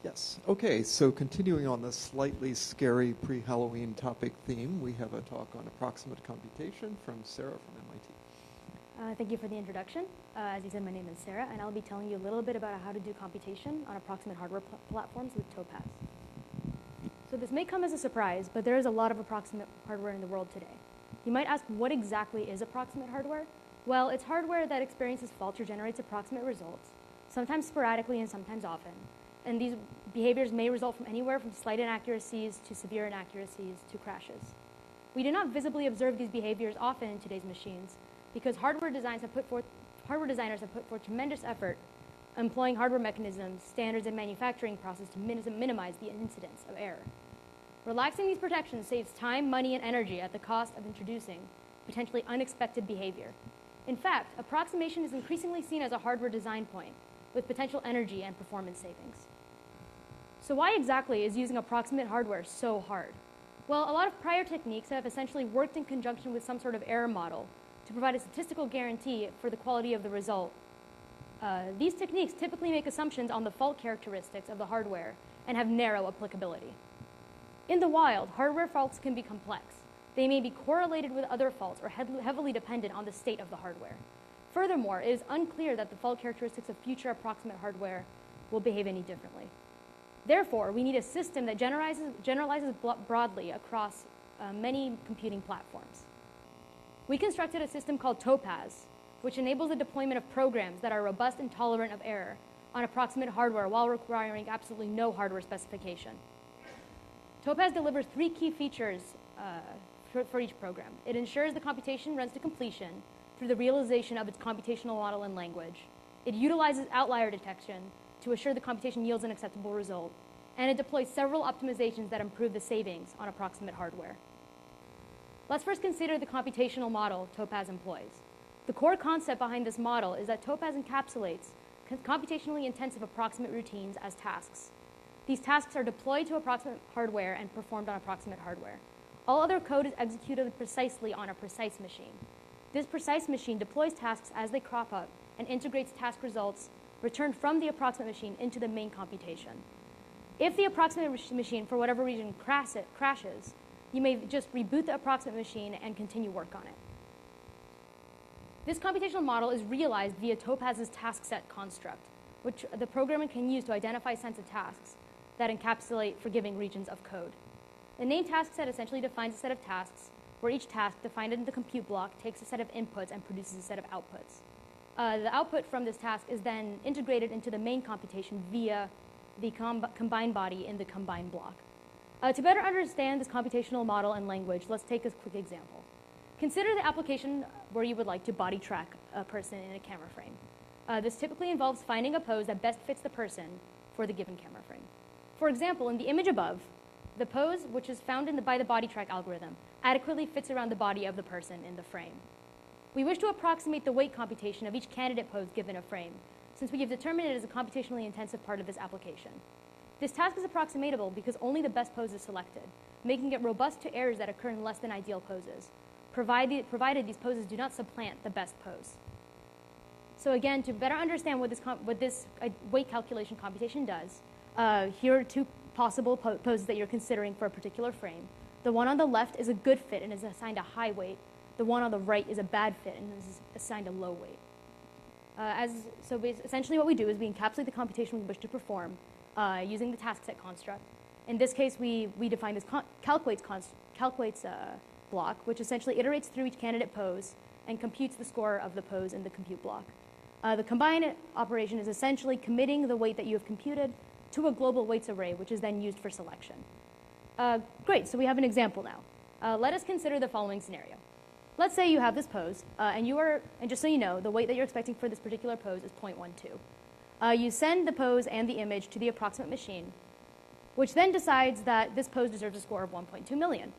Yes. Okay, so continuing on the slightly scary pre-Halloween topic theme, we have a talk on approximate computation from Sara from MIT. Thank you for the introduction. As you said, my name is Sara, and I'll be telling you a little bit about how to do computation on approximate hardware platforms with Topaz. So this may come as a surprise, but there is a lot of approximate hardware in the world today. You might ask, what exactly is approximate hardware? Well, it's hardware that experiences faults or generates approximate results, sometimes sporadically and sometimes often. And these behaviors may result from anywhere from slight inaccuracies to severe inaccuracies to crashes. We do not visibly observe these behaviors often in today's machines because hardware designers have put forth tremendous effort employing hardware mechanisms, standards, and manufacturing process to minimize the incidence of error. Relaxing these protections saves time, money, and energy at the cost of introducing potentially unexpected behavior. In fact, approximation is increasingly seen as a hardware design point with potential energy and performance savings. So why exactly is using approximate hardware so hard? Well, a lot of prior techniques have essentially worked in conjunction with some sort of error model to provide a statistical guarantee for the quality of the result. These techniques typically make assumptions on the fault characteristics of the hardware and have narrow applicability. In the wild, hardware faults can be complex. They may be correlated with other faults or heavily dependent on the state of the hardware. Furthermore, it is unclear that the fault characteristics of future approximate hardware will behave any differently. Therefore, we need a system that generalizes broadly across many computing platforms. We constructed a system called Topaz, which enables the deployment of programs that are robust and tolerant of error on approximate hardware while requiring absolutely no hardware specification. Topaz delivers 3 key features for each program. It ensures the computation runs to completion through the realization of its computational model and language. It utilizes outlier detection to assure the computation yields an acceptable result. And it deploys several optimizations that improve the savings on approximate hardware. Let's first consider the computational model Topaz employs. The core concept behind this model is that Topaz encapsulates computationally intensive approximate routines as tasks. These tasks are deployed to approximate hardware and performed on approximate hardware. All other code is executed precisely on a precise machine. This precise machine deploys tasks as they crop up and integrates task results returned from the approximate machine into the main computation. If the approximate machine, for whatever reason, crashes, you may just reboot the approximate machine and continue work on it. This computational model is realized via Topaz's TaskSet Construct, which the programmer can use to identify sets of tasks that encapsulate forgiving regions of code. The name TaskSet essentially defines a set of tasks where each task defined in the compute block takes a set of inputs and produces a set of outputs. The output from this task is then integrated into the main computation via the combine body in the combine block. To better understand this computational model and language, let's take a quick example. Consider the application where you would like to body track a person in a camera frame. This typically involves finding a pose that best fits the person for the given camera frame. For example, in the image above, the pose, which is found by the body track algorithm, adequately fits around the body of the person in the frame. We wish to approximate the weight computation of each candidate pose given a frame, since we have determined it as a computationally intensive part of this application. This task is approximatable because only the best pose is selected, making it robust to errors that occur in less than ideal poses, provided these poses do not supplant the best pose. So again, to better understand what this weight calculation computation does, here are 2 possible poses that you're considering for a particular frame. The one on the left is a good fit and is assigned a high weight. The one on the right is a bad fit and is assigned a low weight. Essentially what we do is we encapsulate the computation we wish to perform using the TaskSet construct. In this case, we define this calculates block, which essentially iterates through each candidate pose and computes the score of the pose in the compute block. The combine operation is essentially committing the weight that you have computed to a global weights array, which is then used for selection. Great, so we have an example now. Let us consider the following scenario. Let's say you have this pose, and just so you know, the weight that you're expecting for this particular pose is 0.12. You send the pose and the image to the approximate machine, which then decides that this pose deserves a score of 1.2 million.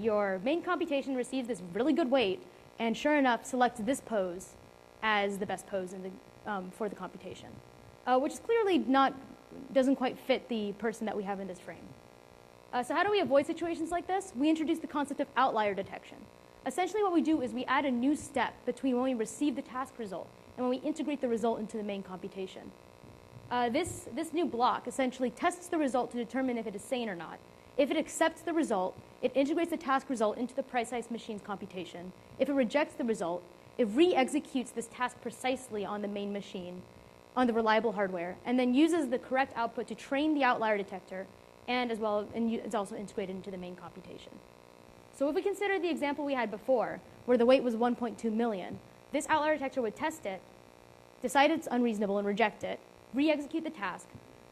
Your main computation receives this really good weight, and sure enough, selects this pose as the best pose for the computation, which is clearly doesn't quite fit the person that we have in this frame. So how do we avoid situations like this? We introduce the concept of outlier detection. Essentially what we do is we add a new step between when we receive the task result and when we integrate the result into the main computation. This new block essentially tests the result to determine if it is sane or not. If it accepts the result, it integrates the task result into the precise machine's computation. If it rejects the result, it re-executes this task precisely on the main machine, on the reliable hardware, and then uses the correct output to train the outlier detector, and it's also integrated into the main computation. So if we consider the example we had before, where the weight was 1.2 million, this outlier detector would test it, decide it's unreasonable and reject it, re-execute the task,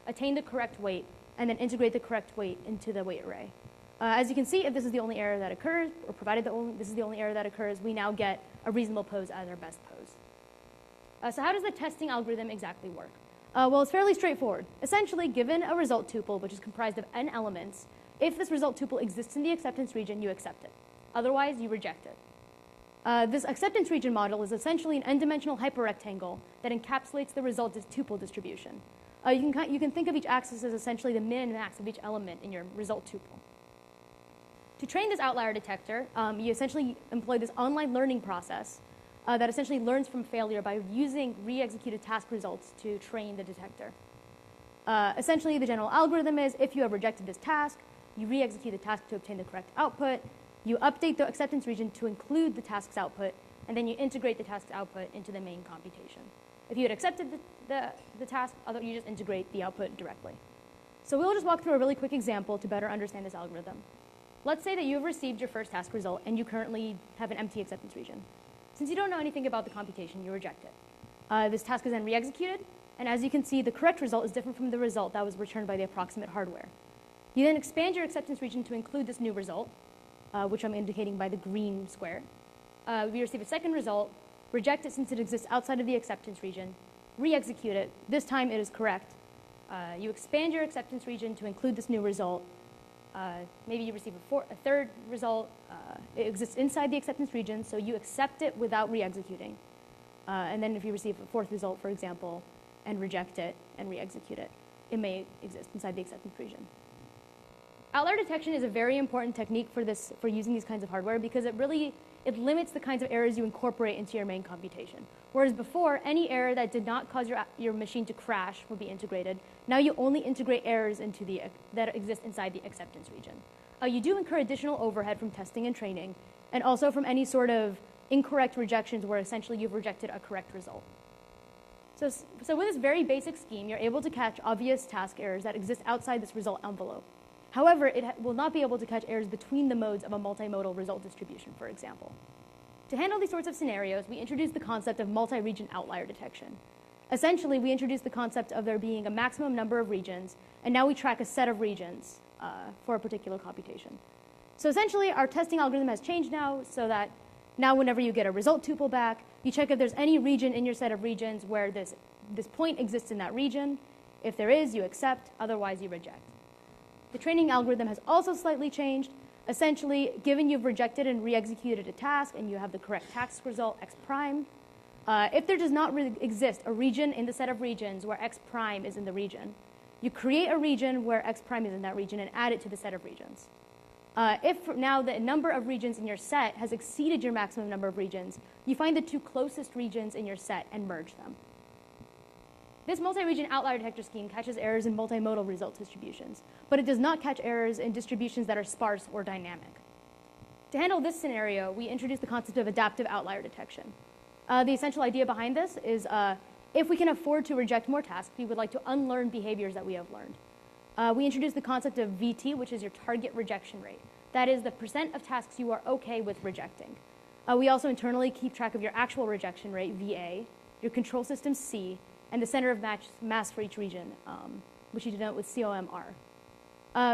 attain the correct weight, and then integrate the correct weight into the weight array. As you can see, if this is the only error that occurs, or provided this is the only error that occurs, we now get a reasonable pose as our best pose. So how does the testing algorithm exactly work? Well, it's fairly straightforward. Essentially, given a result tuple, which is comprised of n elements, if this result tuple exists in the acceptance region, you accept it. Otherwise, you reject it. This acceptance region model is essentially an n-dimensional hyperrectangle that encapsulates the result tuple distribution. You can think of each axis as essentially the min and max of each element in your result tuple. To train this outlier detector, you essentially employ this online learning process that essentially learns from failure by using re-executed task results to train the detector. Essentially, the general algorithm is if you have rejected this task, you re-execute the task to obtain the correct output, you update the acceptance region to include the task's output, and then you integrate the task's output into the main computation. If you had accepted the task, you just integrate the output directly. So we'll just walk through a really quick example to better understand this algorithm. Let's say that you have received your first task result and you currently have an empty acceptance region. Since you don't know anything about the computation, you reject it. This task is then re-executed, and as you can see, the correct result is different from the result that was returned by the approximate hardware. You then expand your acceptance region to include this new result, which I'm indicating by the green square. We receive a second result, reject it since it exists outside of the acceptance region, re-execute it. This time it is correct. You expand your acceptance region to include this new result. Maybe you receive a third result. It exists inside the acceptance region, so you accept it without re-executing. And then if you receive a fourth result, for example, and reject it and re-execute it, it may exist inside the acceptance region. Outlier detection is a very important technique for using these kinds of hardware because it limits the kinds of errors you incorporate into your main computation. Whereas before, any error that did not cause your machine to crash would be integrated. Now you only integrate errors that exist inside the acceptance region. You do incur additional overhead from testing and training, and also from any sort of incorrect rejections where essentially you've rejected a correct result. So with this very basic scheme, you're able to catch obvious task errors that exist outside this result envelope. However, it will not be able to catch errors between the modes of a multimodal result distribution, for example. To handle these sorts of scenarios, we introduced the concept of multi-region outlier detection. Essentially, we introduced the concept of there being a maximum number of regions, and now we track a set of regions for a particular computation. So essentially, our testing algorithm has changed now, so that now whenever you get a result tuple back, you check if there's any region in your set of regions where this point exists in that region. If there is, you accept, otherwise you reject. The training algorithm has also slightly changed. Essentially, given you've rejected and re-executed a task and you have the correct task result, ExPrime, if there does not exist a region in the set of regions where ExPrime is in the region, you create a region where ExPrime is in that region and add it to the set of regions. If now the number of regions in your set has exceeded your maximum number of regions, you find the two closest regions in your set and merge them. This multi-region outlier detector scheme catches errors in multimodal result distributions, but it does not catch errors in distributions that are sparse or dynamic. To handle this scenario, we introduced the concept of adaptive outlier detection. The essential idea behind this is if we can afford to reject more tasks, we would like to unlearn behaviors that we have learned. We introduced the concept of VT, which is your target rejection rate. That is the percent of tasks you are okay with rejecting. We also internally keep track of your actual rejection rate, VA, your control system, C, and the center of mass for each region, which you denote with COMR.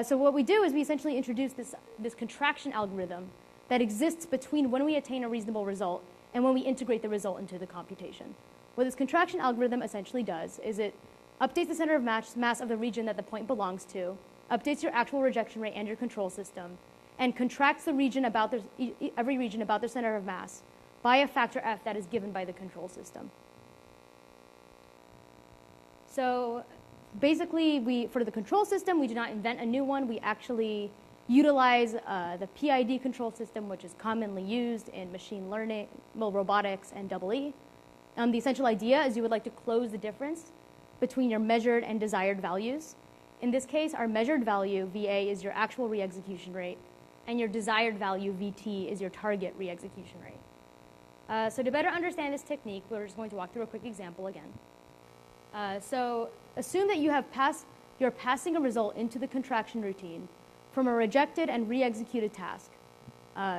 So what we do is we essentially introduce this contraction algorithm that exists between when we attain a reasonable result and when we integrate the result into the computation. What this contraction algorithm essentially does is it updates the center of mass of the region that the point belongs to, updates your actual rejection rate and your control system, and contracts the region every region about their center of mass by a factor f that is given by the control system. So basically, for the control system, we do not invent a new one. We actually utilize the PID control system, which is commonly used in machine learning, robotics, and EE. The essential idea is you would like to close the difference between your measured and desired values. In this case, our measured value, VA, is your actual re-execution rate, and your desired value, VT, is your target re-execution rate. So to better understand this technique, we're just going to walk through a quick example again. So assume that you're passing a result into the contraction routine from a rejected and re-executed task.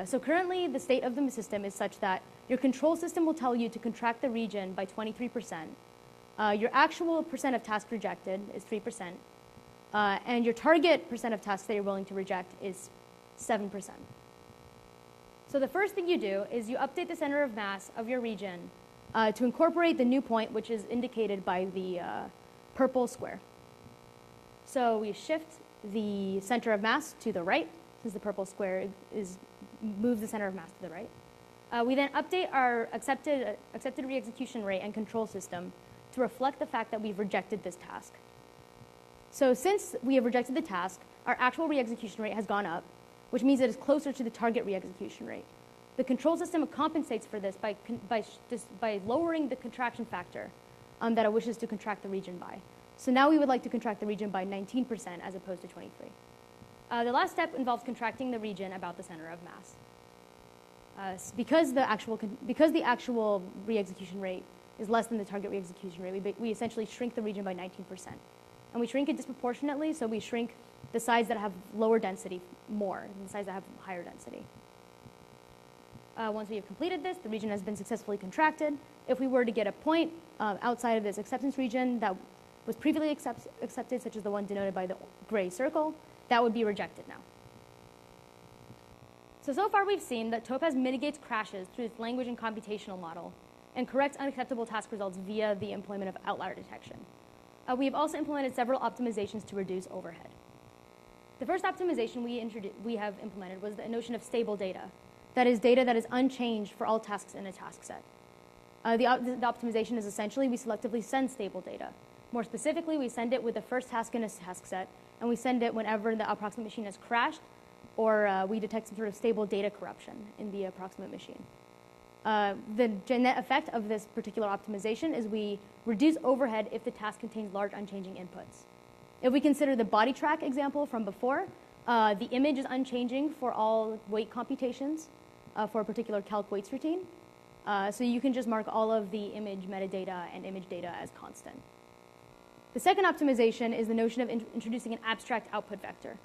So currently, the state of the system is such that your control system will tell you to contract the region by 23%. Your actual percent of tasks rejected is 3%. And your target percent of tasks that you're willing to reject is 7%. So the first thing you do is you update the center of mass of your region to incorporate the new point, which is indicated by the purple square. So we shift the center of mass to the right, since the purple square moves the center of mass to the right. We then update our accepted re-execution rate and control system to reflect the fact that we've rejected this task. So since we have rejected the task, our actual re-execution rate has gone up, which means it is closer to the target re-execution rate. The control system compensates for this by lowering the contraction factor that it wishes to contract the region by. So now we would like to contract the region by 19% as opposed to 23. The last step involves contracting the region about the center of mass. Because the actual re-execution rate is less than the target re-execution rate, we essentially shrink the region by 19%. And we shrink it disproportionately, so we shrink the sides that have lower density more than the sides that have higher density. Once we have completed this, the region has been successfully contracted. If we were to get a point outside of this acceptance region that was previously accepted, such as the one denoted by the gray circle, that would be rejected now. So far we've seen that Topaz mitigates crashes through its language and computational model and corrects unacceptable task results via the employment of outlier detection. We have also implemented several optimizations to reduce overhead. The first optimization we have implemented was the notion of stable data. That is data that is unchanged for all tasks in a task set. The optimization is essentially we selectively send stable data. More specifically, we send it with the first task in a task set, and we send it whenever the approximate machine has crashed or we detect some sort of stable data corruption in the approximate machine. The net effect of this particular optimization is we reduce overhead if the task contains large unchanging inputs. If we consider the body track example from before, the image is unchanging for all weight computations for a particular calc weights routine. So you can just mark all of the image metadata and image data as constant. The second optimization is the notion of introducing an abstract output vector.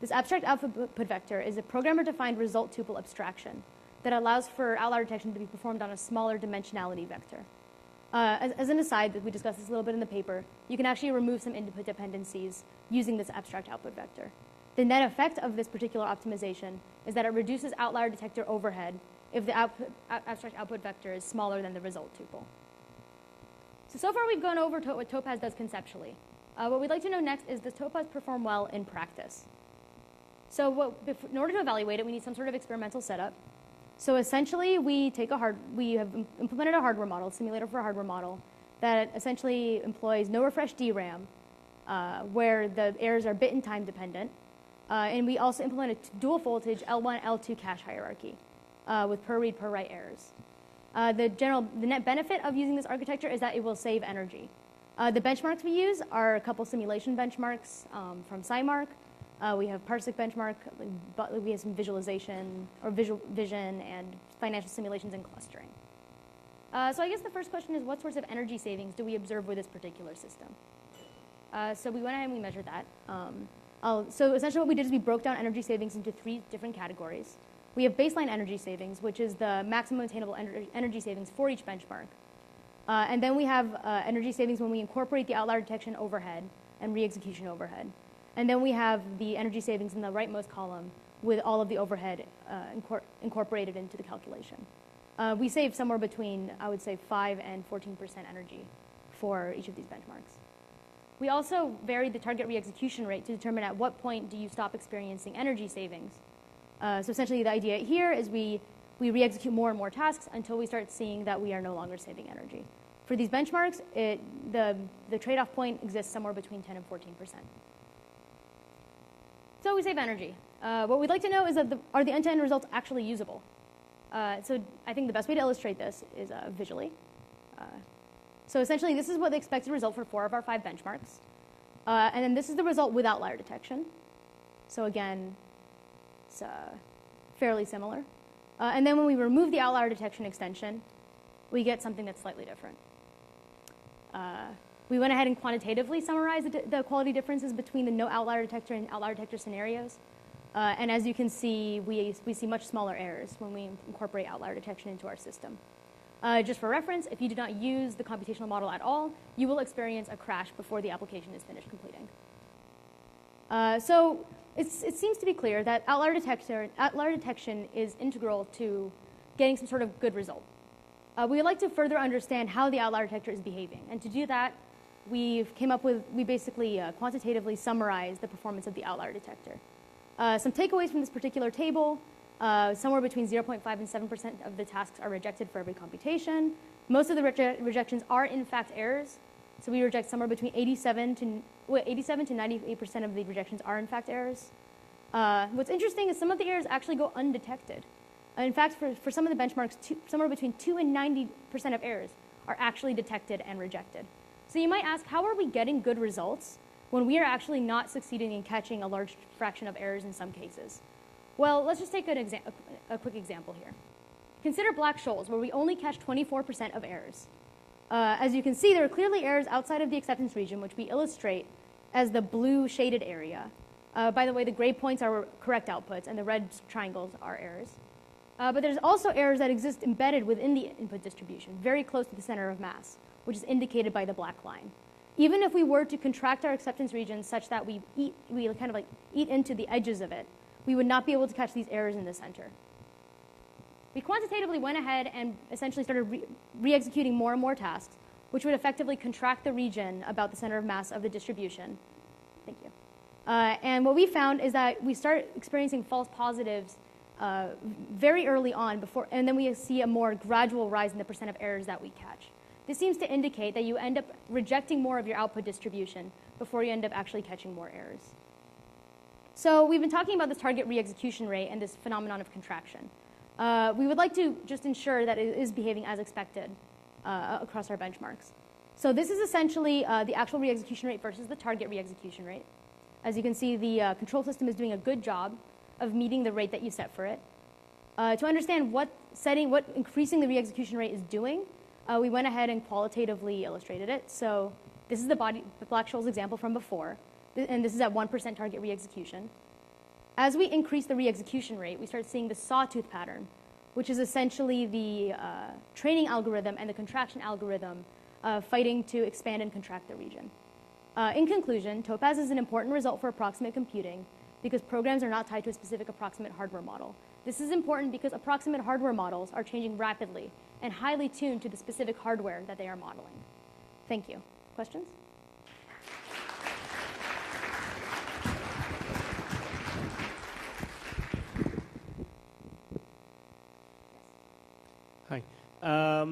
This abstract output vector is a programmer-defined result tuple abstraction that allows for outlier detection to be performed on a smaller dimensionality vector. As an aside, we discussed this a little bit in the paper, you can actually remove some input dependencies using this abstract output vector. The net effect of this particular optimization is that it reduces outlier detector overhead if the abstract output vector is smaller than the result tuple. So far we've gone over what Topaz does conceptually. What we'd like to know next is, does Topaz perform well in practice? So in order to evaluate it, we need some sort of experimental setup. So essentially, we have implemented a hardware model, simulator for a hardware model, that essentially employs no refresh DRAM, where the errors are bit and time dependent. And we also implemented dual voltage L1, L2 cache hierarchy with per read, per write errors. The net benefit of using this architecture is that it will save energy. The benchmarks we use are a couple simulation benchmarks from SciMark. We have parsec benchmark, but we have some visualization or vision and financial simulations and clustering. So I guess the first question is, what sorts of energy savings do we observe with this particular system? So we went ahead and we measured that. So essentially what we did is we broke down energy savings into 3 different categories. We have baseline energy savings, which is the maximum attainable energy savings for each benchmark. And then we have energy savings when we incorporate the outlier detection overhead and re-execution overhead. And then we have the energy savings in the rightmost column with all of the overhead incorporated into the calculation. We save somewhere between, I would say, 5 and 14% energy for each of these benchmarks. We also varied the target re-execution rate to determine at what point do you stop experiencing energy savings. So essentially the idea here is we re-execute more and more tasks until we start seeing that we are no longer saving energy. For these benchmarks, the trade-off point exists somewhere between 10 and 14%. So we save energy. What we'd like to know is that are the end-to-end results actually usable? So I think the best way to illustrate this is visually. So essentially, this is what the expected result for 4 of our 5 benchmarks. And then this is the result with outlier detection. So again, it's fairly similar. And then when we remove the outlier detection extension, we get something that's slightly different. We went ahead and quantitatively summarized the quality differences between the no outlier detector and outlier detector scenarios. And as you can see, we see much smaller errors when we incorporate outlier detection into our system. Just for reference, if you do not use the computational model at all, you will experience a crash before the application is finished completing. So it seems to be clear that outlier detection is integral to getting some sort of good result. We would like to further understand how the outlier detector is behaving. And to do that, we basically quantitatively summarized the performance of the outlier detector. Some takeaways from this particular table, somewhere between 0.5 and 7% of the tasks are rejected for every computation. Most of the rejections are in fact errors. So we reject somewhere between 87 to 98% of the rejections are in fact errors. What's interesting is some of the errors actually go undetected. In fact, for some of the benchmarks, somewhere between 2 and 90% of errors are actually detected and rejected. So you might ask, how are we getting good results when we are actually not succeeding in catching a large fraction of errors in some cases? Well, let's just take a quick example here. Consider Blackscholes, where we only catch 24% of errors. As you can see, there are clearly errors outside of the acceptance region, which we illustrate as the blue shaded area. By the way, the gray points are correct outputs, and the red triangles are errors. But there's also errors that exist embedded within the input distribution, very close to the center of mass, which is indicated by the black line. Even if we were to contract our acceptance region such that we kind of like eat into the edges of it, we would not be able to catch these errors in the center. We quantitatively went ahead and essentially started re-executing more and more tasks, which would effectively contract the region about the center of mass of the distribution. Thank you. And what we found is that we start experiencing false positives very early on, and then we see a more gradual rise in the percent of errors that we catch. This seems to indicate that you end up rejecting more of your output distribution before you end up actually catching more errors. So we've been talking about this target re-execution rate and this phenomenon of contraction. We would like to just ensure that it is behaving as expected across our benchmarks. So this is essentially the actual re-execution rate versus the target re-execution rate. As you can see, the control system is doing a good job of meeting the rate that you set for it. To understand what increasing the re-execution rate is doing, we went ahead and qualitatively illustrated it. So this is the Blackscholes example from before, and this is at 1% target re-execution. As we increase the re-execution rate, we start seeing the Sawtooth Pattern, which is essentially the training algorithm and the contraction algorithm fighting to expand and contract the region. In conclusion, Topaz is an important result for approximate computing because programs are not tied to a specific approximate hardware model. This is important because approximate hardware models are changing rapidly and highly tuned to the specific hardware that they are modeling. Thank you. Questions?